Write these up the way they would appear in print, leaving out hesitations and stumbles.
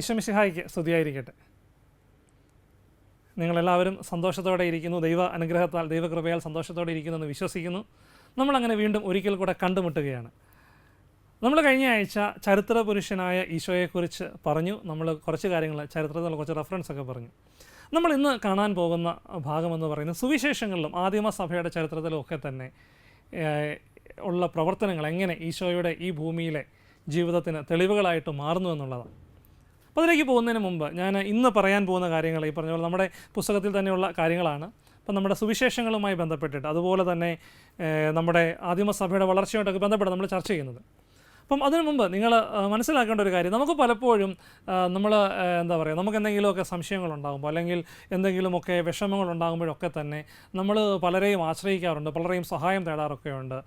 ഈശോ മിശിഹായ്ക്ക് സ്തുതിയായിരിക്കട്ടെ. നിങ്ങളെല്ലാവരും സന്തോഷത്തോടെ ഇരിക്കുന്നു, ദൈവ അനുഗ്രഹത്താൽ ദൈവകൃപയാൽ സന്തോഷത്തോടെ ഇരിക്കുന്നെന്ന് വിശ്വസിക്കുന്നു. നമ്മളങ്ങനെ വീണ്ടും ഒരിക്കൽ കൂടെ കണ്ടുമുട്ടുകയാണ്. നമ്മൾ കഴിഞ്ഞ ആഴ്ച ചരിത്ര പുരുഷനായ ഈശോയെക്കുറിച്ച് പറഞ്ഞു. നമ്മൾ കുറച്ച് കാര്യങ്ങൾ ചരിത്രത്തിലുള്ള കുറച്ച് റെഫറൻസൊക്കെ പറഞ്ഞു. നമ്മൾ ഇന്ന് കാണാൻ പോകുന്ന ഭാഗമെന്ന് പറയുന്നത് സുവിശേഷങ്ങളിലും ആദിമ സഭയുടെ ചരിത്രത്തിലും ഒക്കെ തന്നെ ഉള്ള പ്രവർത്തനങ്ങൾ എങ്ങനെ ഈശോയുടെ ഈ ഭൂമിയിലെ ജീവിതത്തിന് തെളിവുകളായിട്ട് മാറുന്നു എന്നുള്ളതാണ്. അപ്പോൾ അതിലേക്ക് പോകുന്നതിന് മുമ്പ് ഞാൻ ഇന്ന് പറയാൻ പോകുന്ന കാര്യങ്ങൾ ഈ പറഞ്ഞ പോലെ നമ്മുടെ പുസ്തകത്തിൽ തന്നെയുള്ള കാര്യങ്ങളാണ്. അപ്പം നമ്മുടെ സുവിശേഷങ്ങളുമായി ബന്ധപ്പെട്ടിട്ട് അതുപോലെ തന്നെ നമ്മുടെ ആദിമസഭയുടെ വളർച്ചയോട്ടൊക്കെ ബന്ധപ്പെട്ട് നമ്മൾ ചർച്ച ചെയ്യുന്നത്. അപ്പം അതിനു മുമ്പ് നിങ്ങൾ മനസ്സിലാക്കേണ്ട ഒരു കാര്യം, നമുക്ക് പലപ്പോഴും നമ്മൾ എന്താ പറയുക, നമുക്ക് എന്തെങ്കിലുമൊക്കെ സംശയങ്ങളുണ്ടാകുമ്പോൾ അല്ലെങ്കിൽ എന്തെങ്കിലുമൊക്കെ വിഷമങ്ങളുണ്ടാകുമ്പോഴൊക്കെ തന്നെ നമ്മൾ പലരെയും ആശ്രയിക്കാറുണ്ട്, പലരെയും സഹായം തേടാറൊക്കെ ഉണ്ട്.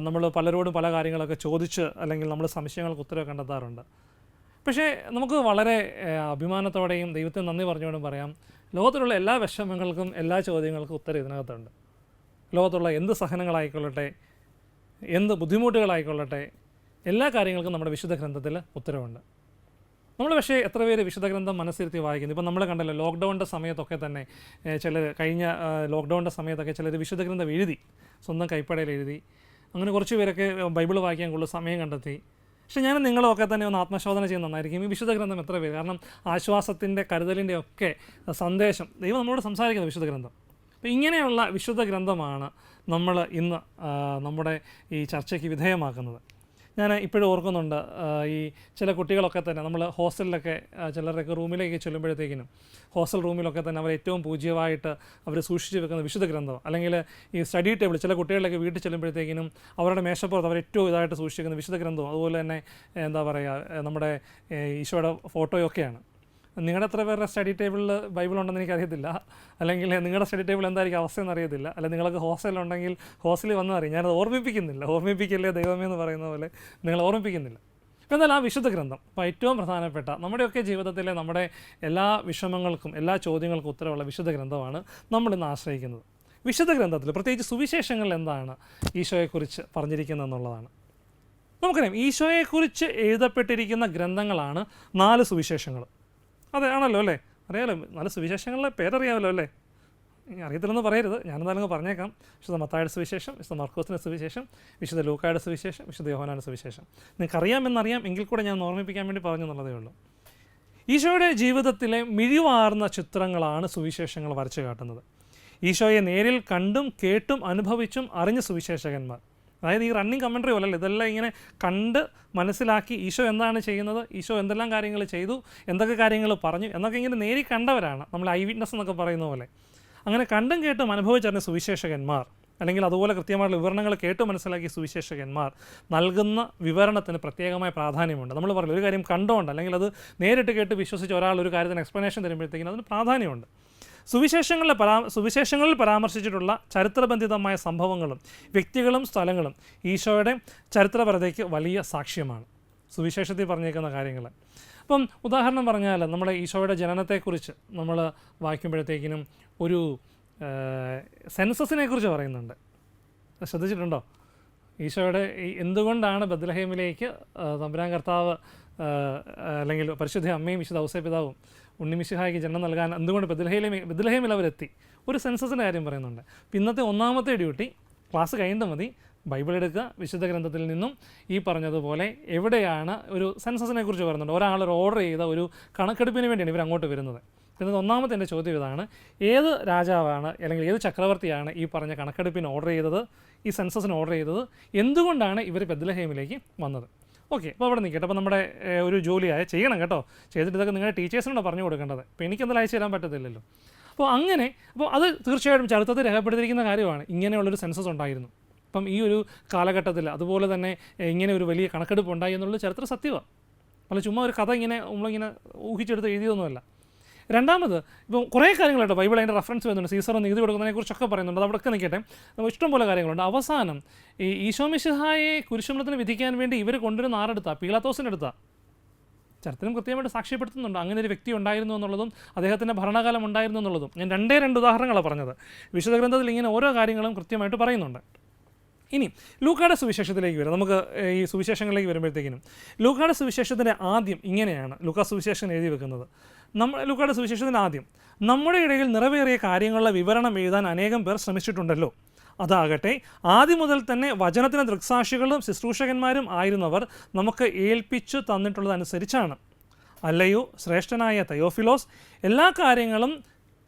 നമ്മൾ പലരോടും പല കാര്യങ്ങളൊക്കെ ചോദിച്ച് അല്ലെങ്കിൽ നമ്മൾ സംശയങ്ങൾക്ക് ഉത്തരവ് കണ്ടെത്താറുണ്ട്. പക്ഷേ നമുക്ക് വളരെ അഭിമാനത്തോടെയും ദൈവത്തിന് നന്ദി പറഞ്ഞുകൊണ്ടും പറയാം, ലോകത്തിലുള്ള എല്ലാ വിഷമങ്ങൾക്കും എല്ലാ ചോദ്യങ്ങൾക്കും ഉത്തരം ഇതിനകത്തുണ്ട്. ലോകത്തുള്ള എന്ത് സഹനങ്ങളായിക്കൊള്ളട്ടെ, എന്ത് ബുദ്ധിമുട്ടുകളായിക്കൊള്ളട്ടെ, എല്ലാ കാര്യങ്ങൾക്കും നമ്മുടെ വിശുദ്ധ ഗ്രന്ഥത്തിൽ ഉത്തരവുണ്ട്. നമ്മൾ പക്ഷേ എത്ര പേര് വിശുദ്ധ ഗ്രന്ഥം മനസ്സിരുത്തി വായിക്കുന്നു? ഇപ്പം നമ്മൾ കണ്ടല്ലോ, ലോക്ക്ഡൗണിൻ്റെ സമയത്തൊക്കെ തന്നെ ചിലർ കഴിഞ്ഞ ലോക്ക്ഡൗണിൻ്റെ സമയത്തൊക്കെ ചിലർ വിശുദ്ധ ഗ്രന്ഥം എഴുതി, സ്വന്തം കൈപ്പടയിൽ എഴുതി. അങ്ങനെ കുറച്ച് പേരൊക്കെ ബൈബിൾ വായിക്കാൻ കൂടുതൽ സമയം കണ്ടെത്തി. പക്ഷേ ഞാൻ നിങ്ങളൊക്കെ തന്നെ ഒന്ന് ആത്മശോധന ചെയ്യുന്ന നന്നായിരിക്കും. ഈ വിശുദ്ധ ഗ്രന്ഥം എത്ര പേര്, കാരണം ആശ്വാസത്തിൻ്റെ കരുതലിൻ്റെ ഒക്കെ സന്ദേശം ദൈവം നമ്മളോട് സംസാരിക്കുന്നത് വിശുദ്ധ ഗ്രന്ഥം. അപ്പോൾ ഇങ്ങനെയുള്ള വിശുദ്ധ ഗ്രന്ഥമാണ് നമ്മൾ ഇന്ന് നമ്മുടെ ഈ ചർച്ചയ്ക്ക് വിധേയമാക്കുന്നത്. ഞാൻ ഇപ്പോഴും ഓർക്കുന്നുണ്ട്, ഈ ചില കുട്ടികളൊക്കെ തന്നെ നമ്മൾ ഹോസ്റ്റലിലൊക്കെ ചിലരൊക്കെ റൂമിലേക്ക് ചെല്ലുമ്പോഴത്തേക്കിനും ഹോസ്റ്റൽ റൂമിലൊക്കെ തന്നെ അവർ ഏറ്റവും പൂജ്യമായിട്ട് അവർ സൂക്ഷിച്ച് വെക്കുന്ന വിശുദ്ധ ഗ്രന്ഥം, അല്ലെങ്കിൽ ഈ സ്റ്റഡി ടേബിൾ ചില കുട്ടികളിലൊക്കെ വീട്ടിൽ ചെല്ലുമ്പോഴത്തേക്കിനും അവരുടെ മേശപ്പുറത്ത് അവർ ഏറ്റവും ഇതായിട്ട് സൂക്ഷിക്കുന്ന വിശുദ്ധ ഗ്രന്ഥവും അതുപോലെ തന്നെ എന്താ പറയുക നമ്മുടെ ഈശോയുടെ ഫോട്ടോയൊക്കെയാണ്. നിങ്ങളുടെ എത്ര പേരുടെ സ്റ്റഡി ടേബിളിൽ ബൈബിൾ ഉണ്ടെന്ന് എനിക്കറിയത്തില്ല, അല്ലെങ്കിൽ നിങ്ങളുടെ സ്റ്റഡി ടേബിൾ എന്തായിരിക്കും അവസ്ഥയെന്ന് അറിയത്തില്ല, അല്ലെങ്കിൽ നിങ്ങൾക്ക് ഹോസ്റ്റലുണ്ടെങ്കിൽ ഹോസ്റ്റലിൽ വന്നറിയാം. ഞാനത് ഓർമ്മിപ്പിക്കില്ലേ ദൈവമേ എന്ന് പറയുന്ന പോലെ നിങ്ങൾ ഓർമ്മിപ്പിക്കുന്നില്ല. അപ്പോൾ എന്തായാലും ആ വിശുദ്ധ ഗ്രന്ഥം അപ്പോൾ ഏറ്റവും പ്രധാനപ്പെട്ട നമ്മുടെയൊക്കെ ജീവിതത്തിലെ നമ്മുടെ എല്ലാ വിഷമങ്ങൾക്കും എല്ലാ ചോദ്യങ്ങൾക്കും ഉത്തരവുള്ള വിശുദ്ധ ഗ്രന്ഥമാണ് നമ്മളിന്ന് ആശ്രയിക്കുന്നത്. വിശുദ്ധ ഗ്രന്ഥത്തിൽ പ്രത്യേകിച്ച് സുവിശേഷങ്ങളിൽ എന്താണ് ഈശോയെക്കുറിച്ച് പറഞ്ഞിരിക്കുന്നത് എന്നുള്ളതാണ്. നമുക്കറിയാം, ഈശോയെക്കുറിച്ച് എഴുതപ്പെട്ടിരിക്കുന്ന ഗ്രന്ഥങ്ങളാണ് 4 സുവിശേഷങ്ങൾ. അതെ ആണല്ലോ അല്ലേ, അറിയാമല്ലോ, 4 സുവിശേഷങ്ങളുടെ പേരറിയാമല്ലോ അല്ലേ. അറിയത്തില്ലെന്ന് പറയരുത്, ഞാനെന്തായാലും പറഞ്ഞേക്കാം. വിശുദ്ധ മത്തായിയുടെ സുവിശേഷം, വിശുദ്ധ മർക്കോസിൻ്റെ സുവിശേഷം, വിശുദ്ധ ലൂക്കായുടെ സുവിശേഷം, വിശുദ്ധ യോഹന്നാൻ്റെ സുവിശേഷം. നിങ്ങൾക്കറിയാമെന്നറിയാം, എങ്കിൽ കൂടെ ഞാൻ ഓർമ്മിപ്പിക്കാൻ വേണ്ടി പറഞ്ഞു എന്നുള്ളതേ ഉള്ളൂ. ഈശോയുടെ ജീവിതത്തിലെ മിഴിവാർന്ന ചിത്രങ്ങളാണ് സുവിശേഷങ്ങൾ വരച്ചു കാട്ടുന്നത്. ഈശോയെ നേരിൽ കണ്ടും കേട്ടും അനുഭവിച്ചും അറിഞ്ഞ സുവിശേഷകന്മാർ, അതായത് ഈ റണ്ണിങ് കമൻട്രി പോലല്ല, ഇതെല്ലാം ഇങ്ങനെ കണ്ട് മനസ്സിലാക്കി ഈശോ എന്താണ് ചെയ്യുന്നത്, ഈശോ എന്തെല്ലാം കാര്യങ്ങൾ ചെയ്തു, എന്തൊക്കെ കാര്യങ്ങൾ പറഞ്ഞു എന്നൊക്കെ ഇങ്ങനെ നേരി കണ്ടവരാണ് നമ്മൾ ഐ വിറ്റ്നസ് എന്നൊക്കെ പറയുന്ന പോലെ. അങ്ങനെ കണ്ടും കേട്ടും അനുഭവിച്ചറിഞ്ഞ സുവിശേഷകന്മാർ, അല്ലെങ്കിൽ അതുപോലെ കൃത്യമായിട്ടുള്ള വിവരണങ്ങൾ കേട്ട് മനസ്സിലാക്കിയ സുവിശേഷകന്മാർ നൽകുന്ന വിവരണത്തിന് പ്രത്യേകമായ പ്രാധാന്യമുണ്ട്. നമ്മൾ പറയില്ല, ഒരു കാര്യം കണ്ടുകൊണ്ട് അല്ലെങ്കിൽ അത് നേരിട്ട് കേട്ട് വിശ്വസിച്ച് ഒരാൾ ഒരു കാര്യത്തിന് എക്സ്പ്ലനേഷൻ തരുമ്പോഴത്തേക്കും അതിന് പ്രാധാന്യമുണ്ട്. സുവിശേഷങ്ങളിൽ പരാമർശിച്ചിട്ടുള്ള ചരിത്രബന്ധിതമായ സംഭവങ്ങളും വ്യക്തികളും സ്ഥലങ്ങളും ഈശോയുടെ ചരിത്രപരതയ്ക്ക് വലിയ സാക്ഷ്യമാണ്. സുവിശേഷത്തിൽ പറഞ്ഞേക്കുന്ന കാര്യങ്ങൾ. അപ്പം ഉദാഹരണം പറഞ്ഞാൽ, നമ്മുടെ ഈശോയുടെ ജനനത്തെക്കുറിച്ച് നമ്മൾ വായിക്കുമ്പോഴത്തേക്കിനും ഒരു സെൻസസിനെ കുറിച്ച് പറയുന്നുണ്ട്. ശ്രദ്ധിച്ചിട്ടുണ്ടോ? ഈശോയുടെ എന്തുകൊണ്ടാണ് ബത്ലഹേമിലേക്ക് തമ്പുരാൻ കർത്താവ് അല്ലെങ്കിൽ പരിശുദ്ധ അമ്മയും വിശുദ്ധ ഔസേപിതാവും ഉണ്ണിമിശിഹായ്ക്ക് ജന്മം നൽകാൻ എന്തുകൊണ്ട് ബത്ലഹേമിൽ അവരെത്തി, ഒരു സെൻസസിൻ്റെ കാര്യം പറയുന്നുണ്ട്. അപ്പം ഇന്നത്തെ ഒന്നാമത്തെ ഡ്യൂട്ടി, ക്ലാസ് കഴിഞ്ഞിട്ട് മതി, ബൈബിൾ എടുക്കുക, വിശുദ്ധ ഗ്രന്ഥത്തിൽ നിന്നും ഈ പറഞ്ഞതുപോലെ എവിടെയാണ് ഒരു സെൻസസിനെ കുറിച്ച് പറയുന്നുണ്ട്. ഒരാൾ ഓർഡർ ചെയ്ത ഒരു കണക്കെടുപ്പിന് വേണ്ടിയാണ് ഇവർ അങ്ങോട്ട് വരുന്നത്. ഇന്നത്തെ ഒന്നാമത്തെ എൻ്റെ ചോദ്യം ഇതാണ്: ഏത് രാജാവാണ് അല്ലെങ്കിൽ ഏത് ചക്രവർത്തിയാണ് ഈ പറഞ്ഞ കണക്കെടുപ്പിന് ഓർഡർ ചെയ്തത്, ഈ സെൻസസിന് ഓർഡർ ചെയ്തത്? എന്തുകൊണ്ടാണ് ഇവർ ബത്ലഹേമിലേക്ക് വന്നത്? ഓക്കെ, അപ്പോൾ അവിടെ നിൽക്കട്ടെ. അപ്പോൾ നമ്മുടെ ഒരു ജോലിയായ ചെയ്യണം കേട്ടോ, ചെയ്തിട്ട് ഇതൊക്കെ നിങ്ങളുടെ ടീച്ചേഴ്സിനോട് പറഞ്ഞു കൊടുക്കേണ്ടത്. അപ്പോൾ എനിക്കെന്തായാലും അയച്ചു തരാൻ പറ്റത്തില്ലല്ലോ. അപ്പോൾ അത് തീർച്ചയായിട്ടും ചരിത്രത്തിൽ രേഖപ്പെടുത്തിയിരിക്കുന്ന കാര്യമാണ്. ഇങ്ങനെയുള്ളൊരു സെൻസസ് ഉണ്ടായിരുന്നു. അപ്പം ഈ ഒരു കാലഘട്ടത്തിൽ അതുപോലെ തന്നെ ഇങ്ങനെ ഒരു വലിയ കണക്കെടുപ്പ് ഉണ്ടായി എന്നുള്ളത് ചരിത്ര സത്യമാണ്. അല്ല ചുമ്മാ ഒരു കഥ ഇങ്ങനെ നമ്മളിങ്ങനെ ഊഹിച്ചെടുത്ത് എഴുതിയതൊന്നുമല്ല. രണ്ടാമത്, ഇപ്പം കുറേ കാര്യങ്ങളുണ്ട് ബൈബിൾ അതിൻ്റെ റെഫറൻസ് വരുന്നുണ്ട്. സീസർ നീതി കൊടുക്കുന്നതിനെക്കുറിച്ചൊക്കെ പറയുന്നുണ്ട്. അത് അവിടെയൊക്കെ നിൽക്കട്ടെ, ഇഷ്ടംപോലെ കാര്യങ്ങളുണ്ട്. അവസാനം ഈ ഈശോ മിശിഹായെ കുരിശുമരണത്തിന് വിധിക്കാൻ വേണ്ടി ഇവർ കൊണ്ടുവരുന്ന ആരെടുത്താ? പീലാത്തോസിൻ്റെ അടുത്താ. ചരിത്രം കൃത്യമായിട്ട് സാക്ഷ്യപ്പെടുത്തുന്നുണ്ട് അങ്ങനെ ഒരു വ്യക്തി ഉണ്ടായിരുന്നു എന്നുള്ളതും അദ്ദേഹത്തിൻ്റെ ഭരണകാലം ഉണ്ടായിരുന്നു എന്നുള്ളതും. ഞാൻ 2 ഉദാഹരണങ്ങളാണ് പറഞ്ഞത്. വിശുദ്ധ ഗ്രന്ഥത്തിൽ ഇങ്ങനെ ഓരോ കാര്യങ്ങളും കൃത്യമായിട്ട് പറയുന്നുണ്ട്. ഇനി ലൂക്കായുടെ സുവിശേഷത്തിലേക്ക് വരാം. നമുക്ക് ഈ സുവിശേഷങ്ങളിലേക്ക് വരുമ്പോഴത്തേക്കിനും ലൂക്കായുടെ സുവിശേഷത്തിൻ്റെ ആദ്യം ഇങ്ങനെയാണ് ലൂക്കാ സുവിശേഷം എഴുതി വെക്കുന്നത്. ലൂക്കായുടെ സുവിശേഷത്തിൻ്റെ ആദ്യം, നമ്മുടെ ഇടയിൽ നിറവേറിയ കാര്യങ്ങളുടെ വിവരണം എഴുതാൻ അനേകം പേർ ശ്രമിച്ചിട്ടുണ്ടല്ലോ. അതാകട്ടെ ആദ്യം മുതൽ തന്നെ വചനത്തിന് ദൃക്സാക്ഷികളും ശുശ്രൂഷകന്മാരും ആയിരുന്നവർ നമുക്ക് ഏൽപ്പിച്ചു തന്നിട്ടുള്ളതനുസരിച്ചാണ്. അല്ലയോ ശ്രേഷ്ഠനായ തെയോഫിലോസ്, എല്ലാ കാര്യങ്ങളും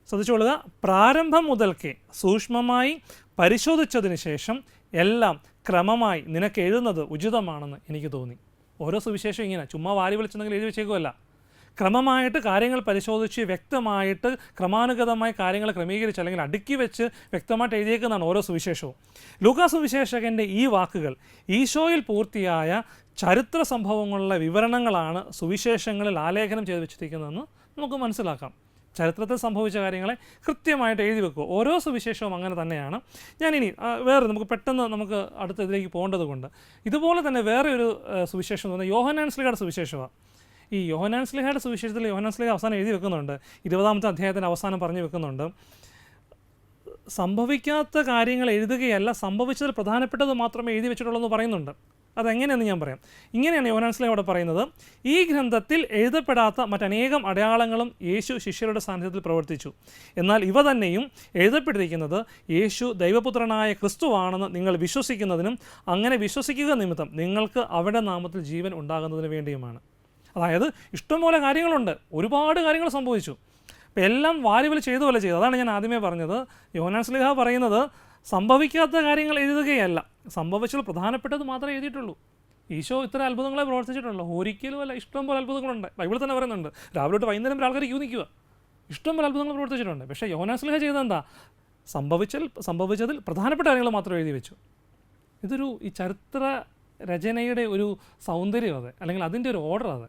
ശ്രദ്ധിച്ചുകൊള്ളുക, പ്രാരംഭം മുതൽക്കേ സൂക്ഷ്മമായി പരിശോധിച്ചതിന് ശേഷം എല്ലാം ക്രമമായി നിനക്ക് എഴുതുന്നത് ഉചിതമാണെന്ന് എനിക്ക് തോന്നി. ഓരോ സുവിശേഷം ഇങ്ങനെ ചുമ്മാ വാരി വിളിച്ചെന്നെങ്കിൽ എഴുതി വെച്ചേക്കുമല്ല, ക്രമമായിട്ട് കാര്യങ്ങൾ പരിശോധിച്ച് വ്യക്തമായിട്ട് ക്രമാനുഗതമായി കാര്യങ്ങൾ ക്രമീകരിച്ച് അല്ലെങ്കിൽ അടുക്കി വെച്ച് വ്യക്തമായിട്ട് എഴുതിയേക്കുന്നതാണ് ഓരോ സുവിശേഷവും. ലൂക്കാ സുവിശേഷകൻ്റെ ഈ വാക്കുകൾ ഈശോയിൽ പൂർത്തിയായ ചരിത്ര സംഭവങ്ങളുടെ വിവരണങ്ങളാണ് സുവിശേഷങ്ങളിൽ ആലേഖനം ചെയ്ത് വെച്ചിരിക്കുന്നതെന്ന് നമുക്ക് മനസ്സിലാക്കാം. ചരിത്രത്തിൽ സംഭവിച്ച കാര്യങ്ങളെ കൃത്യമായിട്ട് എഴുതി വെക്കുക. ഓരോ സുവിശേഷവും അങ്ങനെ തന്നെയാണ്. ഞാനിനി വേറെ നമുക്ക് അടുത്ത ഇതിലേക്ക് പോകേണ്ടത് കൊണ്ട് ഇതുപോലെ തന്നെ വേറെ ഒരു സുവിശേഷം എന്ന് പറഞ്ഞാൽ യോഹന്നാൻ ശ്ലീഹയുടെ സുവിശേഷമാണ്. ഈ യോഹന്നാൻ ശ്ലീഹയുടെ സുവിശേഷത്തിൽ യോഹന്നാൻ ശ്ലീഹ അവസാനം എഴുതി വെക്കുന്നുണ്ട്, 20-ാമത്തെ അധ്യായത്തിൻ്റെ അവസാനം പറഞ്ഞു വെക്കുന്നുണ്ട്, സംഭവിക്കാത്ത കാര്യങ്ങൾ എഴുതുകയല്ല, സംഭവിച്ചതിൽ പ്രധാനപ്പെട്ടത് മാത്രമേ എഴുതി വെച്ചിട്ടുള്ളൂ എന്ന് പറയുന്നുണ്ട്. അതെങ്ങനെയെന്ന് ഞാൻ പറയാം. ഇങ്ങനെയാണ് യോഹന്നാൻ ശ്ലീഹ അവിടെ പറയുന്നത്: ഈ ഗ്രന്ഥത്തിൽ എഴുതപ്പെടാത്ത മറ്റനേകം അടയാളങ്ങളും യേശു ശിഷ്യരുടെ സാന്നിധ്യത്തിൽ പ്രവർത്തിച്ചു. എന്നാൽ ഇവ തന്നെയും എഴുതപ്പെട്ടിരിക്കുന്നത് യേശു ദൈവപുത്രനായ ക്രിസ്തുവാണെന്ന് നിങ്ങൾ വിശ്വസിക്കുന്നതിനും അങ്ങനെ വിശ്വസിക്കുക നിമിത്തം നിങ്ങൾക്ക് അവരുടെ നാമത്തിൽ ജീവൻ ഉണ്ടാകുന്നതിന് വേണ്ടിയുമാണ്. അതായത് ഇഷ്ടംപോലെ കാര്യങ്ങളുണ്ട്, ഒരുപാട് കാര്യങ്ങൾ സംഭവിച്ചു. അപ്പോൾ എല്ലാം വാരിവൽ ചെയ്തുപോലെ ചെയ്തു. അതാണ് ഞാൻ ആദ്യമേ പറഞ്ഞത്. യോഹന്നാൻ ശ്ലീഹ പറയുന്നത് സംഭവിക്കാത്ത കാര്യങ്ങൾ എഴുതുകയല്ല, സംഭവിച്ചത് പ്രധാനപ്പെട്ടത് മാത്രമേ എഴുതിയിട്ടുള്ളൂ. ഈശോ ഇത്ര അത്ഭുതങ്ങളെ പ്രവർത്തിച്ചിട്ടുള്ളൂ, ഒരിക്കലും അല്ല, ഇഷ്ടംപോലെ അത്ഭുതങ്ങളുണ്ട്. ബൈബിളിൽ തന്നെ പറയുന്നുണ്ട്, രാവിലെ തൊട്ട് വൈകുന്നേരം വരെ ആൾക്കാർ ക്യൂ നിൽക്കുക, ഇഷ്ടംപോലെ അത്ഭുതങ്ങൾ പ്രവർത്തിച്ചിട്ടുണ്ട്. പക്ഷേ യോഹന്നാൻ ശ്ലീഹ ചെയ്തത് എന്താ? സംഭവിച്ചതിൽ പ്രധാനപ്പെട്ട കാര്യങ്ങൾ മാത്രം എഴുതി വെച്ചു. ഇതൊരു ഈ ചരിത്ര രചനയുടെ ഒരു സൗന്ദര്യം അത്, അല്ലെങ്കിൽ അതിൻ്റെ ഒരു ഓർഡർ അത്.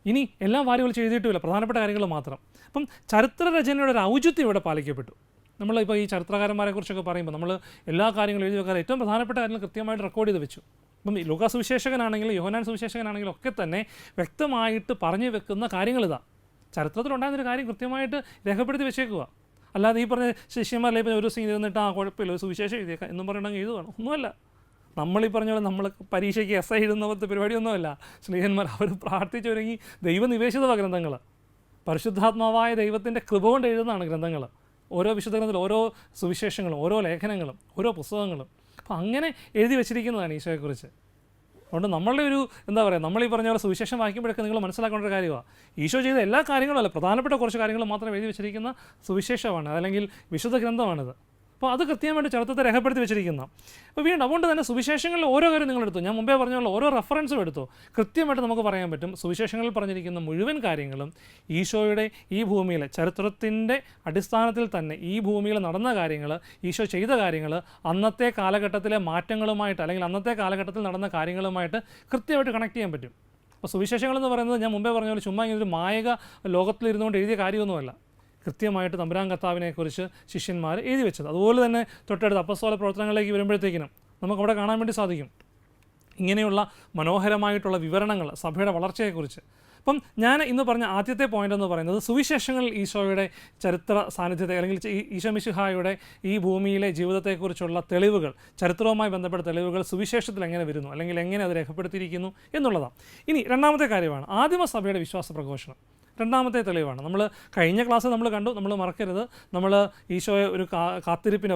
ഇനി എല്ലാം വാരി വിളിച്ച് എഴുതിയിട്ടുമില്ല, പ്രധാനപ്പെട്ട കാര്യങ്ങൾ മാത്രം. അപ്പം ചരിത്ര രചനയുടെ ഒരു ഔചിത്യം ഇവിടെ പാലിക്കപ്പെട്ടു. നമ്മളിപ്പോൾ ഈ ചരിത്രകാരന്മാരെക്കുറിച്ചൊക്കെ പറയുമ്പോൾ നമ്മൾ എല്ലാ കാര്യങ്ങളും എഴുതി വെക്കാതെ ഏറ്റവും പ്രധാനപ്പെട്ട കാര്യങ്ങൾ കൃത്യമായിട്ട് റെക്കോർഡ് ചെയ്ത് വെച്ചു. ഇപ്പം ലൂക്കാ സുവിശേഷകനാണെങ്കിലും യോഹന്നാൻ സുവിശേഷകനാണെങ്കിലും ഒക്കെ തന്നെ വ്യക്തമായിട്ട് പറഞ്ഞു വെക്കുന്ന കാര്യങ്ങളിതാ. ചരിത്രത്തിലുണ്ടായിരുന്നൊരു കാര്യം കൃത്യമായിട്ട് രേഖപ്പെടുത്തി വെച്ചേക്കുക. അല്ലാതെ ഈ പറഞ്ഞ ശിഷ്യന്മാരല്ലേ ഇപ്പം ഒരു ദിവസം ഇരുന്നിട്ട് കുഴപ്പമില്ല ഒരു സുവിശേഷം എഴുതിയേക്കാം എന്നും പറഞ്ഞിട്ടുണ്ടെങ്കിൽ എഴുതുകയാണ്, ഒന്നുമല്ല. നമ്മളീ പറഞ്ഞ പോലെ നമ്മൾ പരീക്ഷയ്ക്ക് എസ് എഴുതുന്ന പോലത്തെ പരിപാടിയൊന്നുമല്ല. ശ്ലീഹന്മാർ അവർ പ്രാർത്ഥിച്ചൊരുങ്ങി ദൈവനിവേശിത ഗ്രന്ഥങ്ങൾ, പരിശുദ്ധാത്മാവായ ദൈവത്തിൻ്റെ കൃപ കൊണ്ട് എഴുതുന്നതാണ് ഗ്രന്ഥങ്ങൾ. ഓരോ വിശുദ്ധ ഗ്രന്ഥത്തിൽ ഓരോ സുവിശേഷങ്ങളും ഓരോ ലേഖനങ്ങളും ഓരോ പുസ്തകങ്ങളും. അപ്പോൾ അങ്ങനെ എഴുതി വെച്ചിരിക്കുന്നതാണ് ഈശോയെക്കുറിച്ച്. അതുകൊണ്ട് നമ്മളുടെ ഒരു നമ്മളീ പറഞ്ഞ പോലെ സുവിശേഷം വായിക്കുമ്പോഴൊക്കെ നിങ്ങൾ മനസ്സിലാക്കേണ്ട ഒരു കാര്യമാണ്, ഈശോ ചെയ്ത എല്ലാ കാര്യങ്ങളും അല്ല, പ്രധാനപ്പെട്ട കുറച്ച് കാര്യങ്ങൾ മാത്രം എഴുതി വെച്ചിരിക്കുന്ന സുവിശേഷമാണ്, അല്ലെങ്കിൽ വിശുദ്ധ ഗ്രന്ഥമാണിത്. അപ്പോൾ അത് കൃത്യമായിട്ട് ചരിത്രത്തെ രേഖപ്പെടുത്തി വെച്ചിരിക്കുന്ന. അപ്പോൾ വീണ്ടും അതുകൊണ്ട് തന്നെ സുവിശേഷങ്ങളിൽ ഓരോ കാര്യം നിങ്ങളെടുത്തു, ഞാൻ മുമ്പേ പറഞ്ഞുള്ള ഓരോ റെഫറൻസും എടുത്തു, കൃത്യമായിട്ട് നമുക്ക് പറയാൻ പറ്റും സുവിശേഷങ്ങളിൽ പറഞ്ഞിരിക്കുന്ന മുഴുവൻ കാര്യങ്ങളും ഈശോയുടെ ഈ ഭൂമിയിൽ ചരിത്രത്തിൻ്റെ അടിസ്ഥാനത്തിൽ തന്നെ ഈ ഭൂമിയിൽ നടന്ന കാര്യങ്ങൾ, ഈശോ ചെയ്ത കാര്യങ്ങൾ അന്നത്തെ കാലഘട്ടത്തിലെ മാറ്റങ്ങളുമായിട്ട് അല്ലെങ്കിൽ അന്നത്തെ കാലഘട്ടത്തിൽ നടന്ന കാര്യങ്ങളുമായിട്ട് കൃത്യമായിട്ട് കണക്ട് ചെയ്യാൻ പറ്റും. അപ്പോൾ സുവിശേഷങ്ങളെന്ന് പറയുന്നത് ഞാൻ മുമ്പേ പറഞ്ഞ പോലെ ചുമ്മാ ഇങ്ങനെ ഒരു മായക ലോകത്തിലിരുന്നുകൊണ്ട് എഴുതിയ കാര്യമൊന്നുമല്ല, കൃത്യമായിട്ട് തമ്പുരാൻ കർത്താവിനെക്കുറിച്ച് ശിഷ്യന്മാർ എഴുതി വെച്ചത്. അതുപോലെ തന്നെ തൊട്ടടുത്ത് അപ്പസ്തോല പ്രവർത്തനങ്ങളിലേക്ക് വരുമ്പോഴത്തേക്കിനും നമുക്കവിടെ കാണാൻ വേണ്ടി സാധിക്കും ഇങ്ങനെയുള്ള മനോഹരമായിട്ടുള്ള വിവരണങ്ങൾ സഭയുടെ വളർച്ചയെക്കുറിച്ച്. അപ്പം ഞാൻ ഇന്ന് പറഞ്ഞ ആദ്യത്തെ പോയിൻ്റ് എന്ന് പറയുന്നത് സുവിശേഷങ്ങളിൽ ഈശോയുടെ ചരിത്ര സാന്നിധ്യത്തെ അല്ലെങ്കിൽ ഈശോ മിശിഹായുടെ ഈ ഭൂമിയിലെ ജീവിതത്തെക്കുറിച്ചുള്ള തെളിവുകൾ, ചരിത്രവുമായി ബന്ധപ്പെട്ട തെളിവുകൾ സുവിശേഷത്തിൽ എങ്ങനെ വരുന്നു അല്ലെങ്കിൽ എങ്ങനെ അത് രേഖപ്പെടുത്തിയിരിക്കുന്നു എന്നുള്ളതാണ്. ഇനി രണ്ടാമത്തെ കാര്യമാണ് ആദിമസഭയുടെ വിശ്വാസ പ്രഘോഷണം. രണ്ടാമത്തെ തെളിവാണ്. നമ്മൾ കഴിഞ്ഞ ക്ലാസ്സിൽ നമ്മൾ കണ്ടു, നമ്മൾ മറക്കരുത്, നമ്മൾ ഈശോയെ ഒരു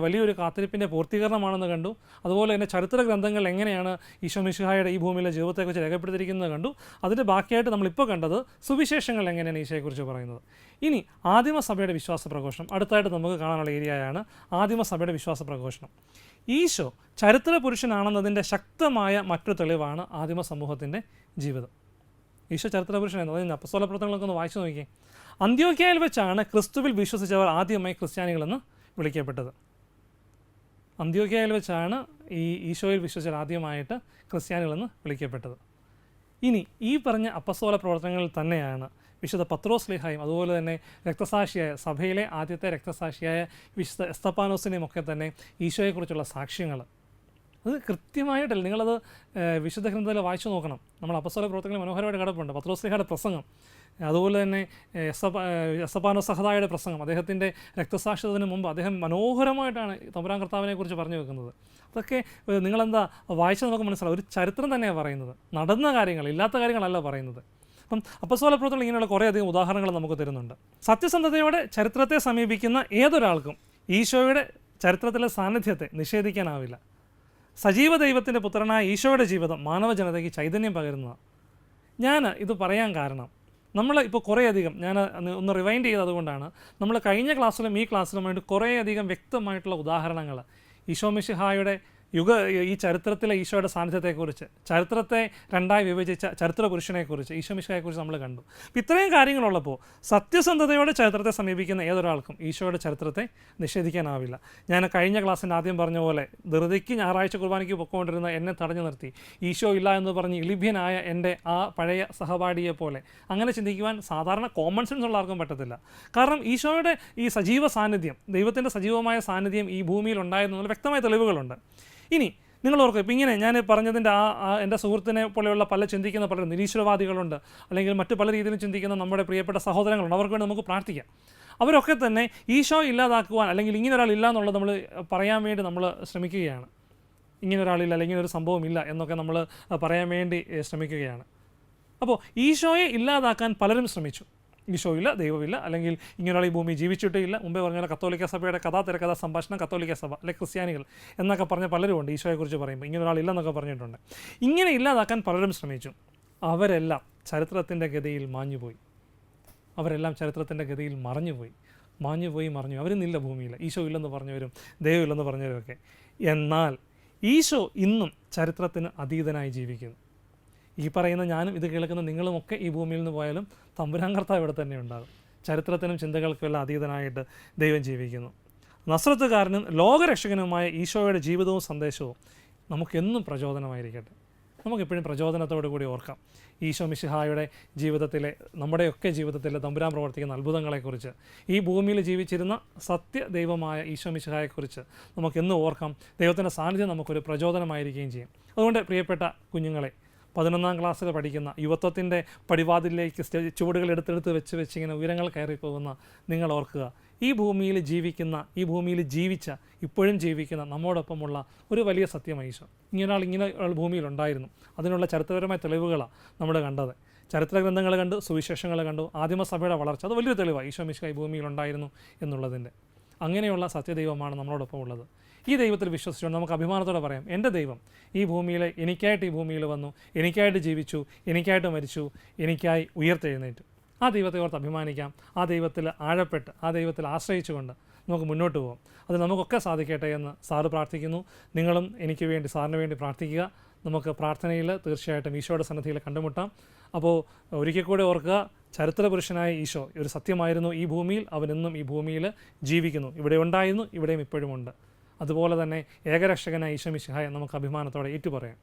വലിയൊരു കാത്തിരിപ്പിൻ്റെ പൂർത്തീകരണമാണെന്ന് കണ്ടു. അതുപോലെ തന്നെ ചരിത്ര ഗ്രന്ഥങ്ങൾ എങ്ങനെയാണ് ഈശോ മിശിഹായുടെ ഈ ഭൂമിയിലെ ജീവിതത്തെക്കുറിച്ച് രേഖപ്പെടുത്തിയിരിക്കുന്നത് കണ്ടു. അതിൻ്റെ ബാക്കിയായിട്ട് നമ്മളിപ്പോൾ കണ്ടത് സുവിശേഷങ്ങൾ എങ്ങനെയാണ് ഈശോയെക്കുറിച്ച് പറയുന്നത്. ഇനി ആദിമസഭയുടെ വിശ്വാസ പ്രഘോഷണം അടുത്തായിട്ട് നമുക്ക് കാണാനുള്ള ഏരിയയാണ് ആദിമസഭയുടെ വിശ്വാസ പ്രഘോഷണം. ഈശോ ചരിത്ര പുരുഷനാണെന്നതിൻ്റെ ശക്തമായ മറ്റൊരു തെളിവാണ് ആദിമ സമൂഹത്തിൻ്റെ ജീവിതം. ഈശോ ചരിത്രപുരുഷനായിരുന്നു. അതിന് അപ്പസ്തോല പ്രവർത്തനങ്ങളൊക്കെ ഒന്ന് വായിച്ചു നോക്കിയേ. അന്ത്യോക്യയിൽ വെച്ചാണ് ക്രിസ്തുവിൽ വിശ്വസിച്ചവർ ആദ്യമായി ക്രിസ്ത്യാനികളെന്ന് വിളിക്കപ്പെട്ടത്. അന്ത്യോക്യയിൽ വെച്ചാണ് ഈ ഈശോയിൽ വിശ്വസിച്ചവർ ആദ്യമായിട്ട് ക്രിസ്ത്യാനികളെന്ന് വിളിക്കപ്പെട്ടത്. ഇനി ഈ പറഞ്ഞ അപ്പസ്തോല പ്രവർത്തനങ്ങളിൽ തന്നെയാണ് വിശുദ്ധ പത്രോസ് ശ്ലീഹായും അതുപോലെ തന്നെ രക്തസാക്ഷിയായ സഭയിലെ ആദ്യത്തെ രക്തസാക്ഷിയായ വിശുദ്ധ എസ്തപ്പാനോസിനെയും ഒക്കെ തന്നെ ഈശോയെക്കുറിച്ചുള്ള സാക്ഷ്യങ്ങൾ. അത് കൃത്യമായിട്ടല്ല. നിങ്ങളത് വിശുദ്ധ ഗ്രന്ഥത്തിൽ വായിച്ചു നോക്കണം. നമ്മൾ അപ്പസ്തോല പ്രവർത്തനങ്ങളിൽ മനോഹരമായിട്ട് കിടപ്പുണ്ട്. പത്രോസ്ലീഹയുടെ പ്രസംഗം, അതുപോലെ തന്നെ എസ്തപ്പാനോസ് സഹദായുടെ പ്രസംഗം, അദ്ദേഹത്തിൻ്റെ രക്തസാക്ഷിത്വത്തിന് മുമ്പ് അദ്ദേഹം മനോഹരമായിട്ടാണ് തമ്പുരാൻ കർത്താവിനെ കുറിച്ച് പറഞ്ഞു വെക്കുന്നത്. അതൊക്കെ നിങ്ങളെന്താ വായിച്ചാൽ നമുക്ക് മനസ്സിലാവും. ഒരു ചരിത്രം തന്നെയാണ് പറയുന്നത്, നടന്ന കാര്യങ്ങൾ, ഇല്ലാത്ത കാര്യങ്ങളല്ല പറയുന്നത്. അപ്പം അപ്പസ്തോല പ്രവർത്തനങ്ങൾ ഇങ്ങനെയുള്ള കുറേയധികം ഉദാഹരണങ്ങൾ നമുക്ക് തരുന്നുണ്ട്. സത്യസന്ധതയോടെ ചരിത്രത്തെ സമീപിക്കുന്ന ഏതൊരാൾക്കും ഈശോയുടെ ചരിത്രത്തിലെ സാന്നിധ്യത്തെ നിഷേധിക്കാനാവില്ല. സജീവ ദൈവത്തിൻ്റെ പുത്രനായ ഈശോയുടെ ജീവിതം മാനവജനതയ്ക്ക് ചൈതന്യം പകരുന്നതാണ്. ഞാൻ ഇത് പറയാൻ കാരണം, നമ്മൾ ഇപ്പോൾ കുറേയധികം, ഞാൻ ഒന്ന് റിവൈൻഡ് ചെയ്തതുകൊണ്ടാണ്, നമ്മൾ കഴിഞ്ഞ ക്ലാസ്സിലും ഈ ക്ലാസ്സിലും വേണ്ടി കുറേയധികം വ്യക്തമായിട്ടുള്ള ഉദാഹരണങ്ങൾ ഈശോ മിശിഹായുടെ ഈ ചരിത്രത്തിലെ ഈശോയുടെ സാന്നിധ്യത്തെക്കുറിച്ച്, ചരിത്രത്തെ രണ്ടായി വിഭജിച്ച ചരിത്ര പുരുഷനെക്കുറിച്ച്, ഈശോ മിശിഹായെക്കുറിച്ച് നമ്മൾ കണ്ടു. അപ്പോൾ ഇത്രയും കാര്യങ്ങളുള്ളപ്പോൾ സത്യസന്ധതയോടെ ചരിത്രത്തെ സമീപിക്കുന്ന ഏതൊരാൾക്കും ഈശോയുടെ ചരിത്രത്തെ നിഷേധിക്കാനാവില്ല. ഞാൻ കഴിഞ്ഞ ക്ലാസ്സിൻ്റെ ആദ്യം പറഞ്ഞ പോലെ ധൃതിക്ക് ഞായറാഴ്ച കുർബാനയ്ക്ക് പൊയ്ക്കൊണ്ടിരുന്ന എന്നെ തടഞ്ഞു നിർത്തി ഈശോ ഇല്ല എന്ന് പറഞ്ഞ് ഇളിഭ്യനായ എൻ്റെ ആ പഴയ സഹപാഠിയെ പോലെ അങ്ങനെ ചിന്തിക്കുവാൻ സാധാരണ കോമൺ സെൻസ് ഉള്ള ആർക്കും പറ്റത്തില്ല. കാരണം ഈശോയുടെ ഈ സജീവ സാന്നിധ്യം, ദൈവത്തിൻ്റെ സജീവമായ സാന്നിധ്യം ഈ ഭൂമിയിൽ ഉണ്ടായിരുന്നതിന് വ്യക്തമായ തെളിവുകളുണ്ട്. ഇനി നിങ്ങൾ ഓർക്കുക, ഇപ്പം ഇങ്ങനെ ഞാൻ പറഞ്ഞതിൻ്റെ എൻ്റെ സുഹൃത്തിനെ പോലെയുള്ള ചിന്തിക്കുന്ന പലരും നിരീശ്വരവാദികളുണ്ട്, അല്ലെങ്കിൽ മറ്റു പല രീതിയിലും ചിന്തിക്കുന്ന നമ്മുടെ പ്രിയപ്പെട്ട സഹോദരങ്ങളുണ്ട്. അവർക്ക് വേണ്ടി നമുക്ക് പ്രാർത്ഥിക്കാം. അവരൊക്കെ തന്നെ ഈശോ ഇല്ലാതാക്കുവാൻ, അല്ലെങ്കിൽ ഇങ്ങനെ ഒരാളില്ല എന്നുള്ളത് നമ്മൾ പറയാൻ വേണ്ടി നമ്മൾ ശ്രമിക്കുകയാണ്. ഇങ്ങനെ ഒരാളില്ല, അല്ലെങ്കിൽ ഒരു സംഭവമില്ല എന്നൊക്കെ നമ്മൾ പറയാൻ വേണ്ടി ശ്രമിക്കുകയാണ്. അപ്പോൾ ഈശോയെ ഇല്ലാതാക്കാൻ പലരും ശ്രമിച്ചു. ഈശോയില്ല, ദൈവമില്ല, അല്ലെങ്കിൽ ഇങ്ങനെയുള്ള ഈ ഭൂമി ജീവിച്ചിട്ടേ ഇല്ല. മുമ്പേ പറഞ്ഞ കത്തോലിക്ക സഭയുടെ തിരക്കഥാ സംഭാഷണം കത്തോലിക്ക സഭ, അല്ലെങ്കിൽ ക്രിസ്ത്യാനികൾ എന്നൊക്കെ പറഞ്ഞ പലരും ഉണ്ട്. ഈശോയെക്കുറിച്ച് പറയുമ്പോൾ ഇങ്ങനെ ഒരാളില്ലെന്നൊക്കെ പറഞ്ഞിട്ടുണ്ട്. ഇങ്ങനെ ഇല്ലാതാക്കാൻ പലരും ശ്രമിച്ചു. അവരെല്ലാം ചരിത്രത്തിൻ്റെ ഗതിയിൽ മാഞ്ഞുപോയി. അവരെല്ലാം ചരിത്രത്തിൻ്റെ ഗതിയിൽ മറഞ്ഞുപോയി. അവരൊന്നില്ല ഭൂമിയിൽ. ഈശോ ഇല്ലെന്ന് പറഞ്ഞവരും ദൈവമില്ലെന്ന് പറഞ്ഞവരുമൊക്കെ. എന്നാൽ ഈശോ ഇന്നും ചരിത്രത്തിന് അതീതനായി ജീവിക്കുന്നു. ഈ പറയുന്ന ഞാനും ഇത് കേൾക്കുന്ന നിങ്ങളുമൊക്കെ ഈ ഭൂമിയിൽ നിന്ന് പോയാലും തമ്പുരാൻ കർത്താവ് ഇവിടെ തന്നെ ഉണ്ടാകും. ചരിത്രത്തിനും ചിന്തകൾക്കുമെല്ലാം അതീതനായിട്ട് ദൈവം ജീവിക്കുന്നു. നസ്രത്തുകാരനും ലോകരക്ഷകനുമായ ഈശോയുടെ ജീവിതവും സന്ദേശവും നമുക്കെന്നും പ്രചോദനമായിരിക്കട്ടെ. നമുക്കെപ്പോഴും പ്രചോദനത്തോടു കൂടി ഓർക്കാം ഈശോ മിശിഹായുടെ ജീവിതത്തിലെ, നമ്മുടെയൊക്കെ ജീവിതത്തിലെ തമ്പുരാൻ പ്രവർത്തിക്കുന്ന അത്ഭുതങ്ങളെക്കുറിച്ച്, ഈ ഭൂമിയിൽ ജീവിച്ചിരുന്ന സത്യദൈവമായ ഈശോ മിശിഹായെക്കുറിച്ച് നമുക്കെന്നും ഓർക്കാം. ദൈവത്തിൻ്റെ സാന്നിധ്യം നമുക്കൊരു പ്രചോദനമായിരിക്കുകയും ചെയ്യും. അതുകൊണ്ട് പ്രിയപ്പെട്ട കുഞ്ഞുങ്ങളെ, 11ാം ക്ലാസ്സിൽ പഠിക്കുന്ന, യുവത്വത്തിൻ്റെ പടിവാതിലേക്ക് ചുവടുകൾ എടുത്തെടുത്ത് വെച്ച് ഇങ്ങനെ ഉയരങ്ങൾ കയറിപ്പോകുന്ന നിങ്ങൾ ഓർക്കുക, ഈ ഭൂമിയിൽ ജീവിച്ച, ഇപ്പോഴും ജീവിക്കുന്ന നമ്മോടൊപ്പമുള്ള ഒരു വലിയ സത്യമായി ഈശോ. ഇങ്ങനെ ഭൂമിയിലുണ്ടായിരുന്നു. അതിനുള്ള ചരിത്രപരമായ തെളിവുകളാണ് നമ്മൾ കണ്ടത്. ചരിത്ര ഗ്രന്ഥങ്ങൾ കണ്ടു, സുവിശേഷങ്ങൾ കണ്ടു, ആദിമസഭയുടെ വളർച്ച, അത് വലിയൊരു തെളിവാണ് ഈശോ മിശിഹാ ഈ ഭൂമിയിലുണ്ടായിരുന്നു എന്നുള്ളതിൻ്റെ. അങ്ങനെയുള്ള സത്യദൈവമാണ് നമ്മളോടൊപ്പം ഉള്ളത്. ഈ ദൈവത്തിൽ വിശ്വസിച്ചുകൊണ്ട് നമുക്ക് അഭിമാനത്തോടെ പറയാം, എൻ്റെ ദൈവം ഈ ഭൂമിയിൽ വന്നു, എനിക്കായിട്ട് ജീവിച്ചു, എനിക്കായിട്ട് മരിച്ചു, എനിക്കായി ഉയർത്തെഴുന്നേറ്റു. ആ ദൈവത്തെ ഓർത്ത് അഭിമാനിക്കാം. ആ ദൈവത്തിൽ ആഴപ്പെട്ട്, ആ ദൈവത്തിൽ ആശ്രയിച്ചുകൊണ്ട് നമുക്ക് മുന്നോട്ട് പോകാം. അത് നമുക്കൊക്കെ സാധിക്കട്ടെ എന്ന് സാറ് പ്രാർത്ഥിക്കുന്നു. നിങ്ങളും എനിക്ക് വേണ്ടി, സാറിന് വേണ്ടി പ്രാർത്ഥിക്കുക. നമുക്ക് പ്രാർത്ഥനയിൽ തീർച്ചയായിട്ടും ഈശോയുടെ സന്നിധിയിൽ കണ്ടുമുട്ടാം. അപ്പോൾ ഒരിക്കൽ കൂടെ ഓർക്കുക, ചരിത്രപുരുഷനായ ഈശോ ഒരു സത്യമായിരുന്നു ഈ ഭൂമിയിൽ. അവനെന്നും ഈ ഭൂമിയിൽ ജീവിക്കുന്നു. ഇവിടെ ഉണ്ടായിരുന്നു, ഇവിടെയും ഇപ്പോഴുമുണ്ട്. അതുപോലെ തന്നെ ഏകരക്ഷകനായ ഈശോ മിശിഹായെ നമുക്ക് അഭിമാനത്തോടെ ഏറ്റുപറയാം.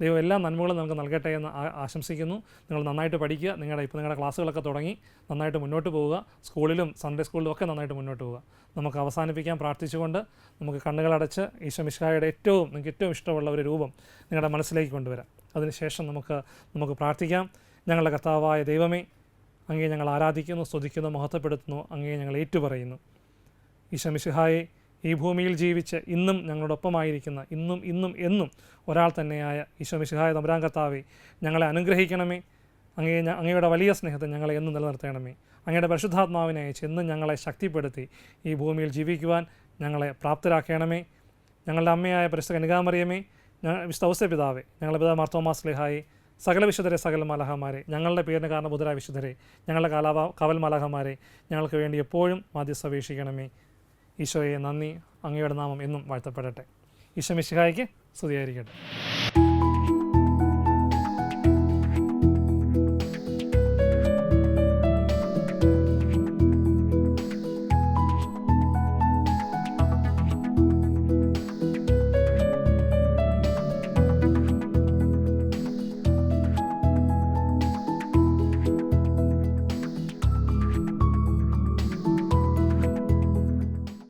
ദൈവം എല്ലാ നന്മകളും നമുക്ക് നൽകട്ടെ എന്ന് ആശംസിക്കുന്നു. നിങ്ങൾ നന്നായിട്ട് പഠിക്കുക. നിങ്ങളുടെ ക്ലാസ്സുകളൊക്കെ തുടങ്ങി, നന്നായിട്ട് മുന്നോട്ട് പോവുക. സ്കൂളിലും സൺഡേ സ്കൂളിലും ഒക്കെ നന്നായിട്ട് മുന്നോട്ട് പോവുക. നമുക്ക് അവസാനിപ്പിക്കാൻ പ്രാർത്ഥിച്ചുകൊണ്ട് നമുക്ക് കണ്ണുകളടച്ച് ഈശോ മിശിഹായുടെ നിങ്ങൾക്ക് ഏറ്റവും ഇഷ്ടമുള്ള ഒരു രൂപം നിങ്ങളുടെ മനസ്സിലേക്ക് കൊണ്ടുവരാം. അതിനുശേഷം നമുക്ക് പ്രാർത്ഥിക്കാം. ഞങ്ങളുടെ കർത്താവായ ദൈവമേ, അങ്ങേ ഞങ്ങൾ ആരാധിക്കുന്നു, സ്തുതിക്കുന്നു, മഹത്വപ്പെടുത്തുന്നു. അങ്ങേ ഞങ്ങൾ ഏറ്റുപറയുന്നു. ഈശോ മിശിഹായെ, ഈ ഭൂമിയിൽ ജീവിച്ച് ഇന്നും ഞങ്ങളോടൊപ്പമായിരിക്കുന്ന, ഇന്നും എന്നും ഒരാൾ തന്നെയായ ഈശോ മിശിഹായ തമ്പുരാൻ കർത്താവേ, ഞങ്ങളെ അനുഗ്രഹിക്കണമേ. അങ്ങയുടെ വലിയ സ്നേഹത്തെ ഞങ്ങളെ എന്നും നിലനിർത്തണമേ. അങ്ങയുടെ പരിശുദ്ധാത്മാവിനെ അയച്ച് എന്നും ഞങ്ങളെ ശക്തിപ്പെടുത്തി ഈ ഭൂമിയിൽ ജീവിക്കുവാൻ ഞങ്ങളെ പ്രാപ്തരാക്കണമേ. ഞങ്ങളുടെ അമ്മയായ പരിശുദ്ധ കന്യകാമറിയമേ, വിശുദ്ധ ഔസേപിതാവേ, ഞങ്ങളുടെ പിതാവ് മാർത്തോമാ ശ്ലീഹായെ, സകല വിശുദ്ധരെ, സകല മാലാഖമാരെ, ഞങ്ങളുടെ പേരിന് കാരണബുധരായ വിശുദ്ധരെ, ഞങ്ങളുടെ കാവൽ മാലാഖമാരെ, ഞങ്ങൾക്ക് വേണ്ടി എപ്പോഴും മാധ്യസ്ഥ അപേക്ഷിക്കണമേ. ഈശോയെ നന്ദി. അങ്ങയുടെ നാമം എന്നും വാഴ്ത്തപ്പെടട്ടെ. ഈശോ മിശിഹായ്ക്ക് സ്തുതിയായിരിക്കട്ടെ.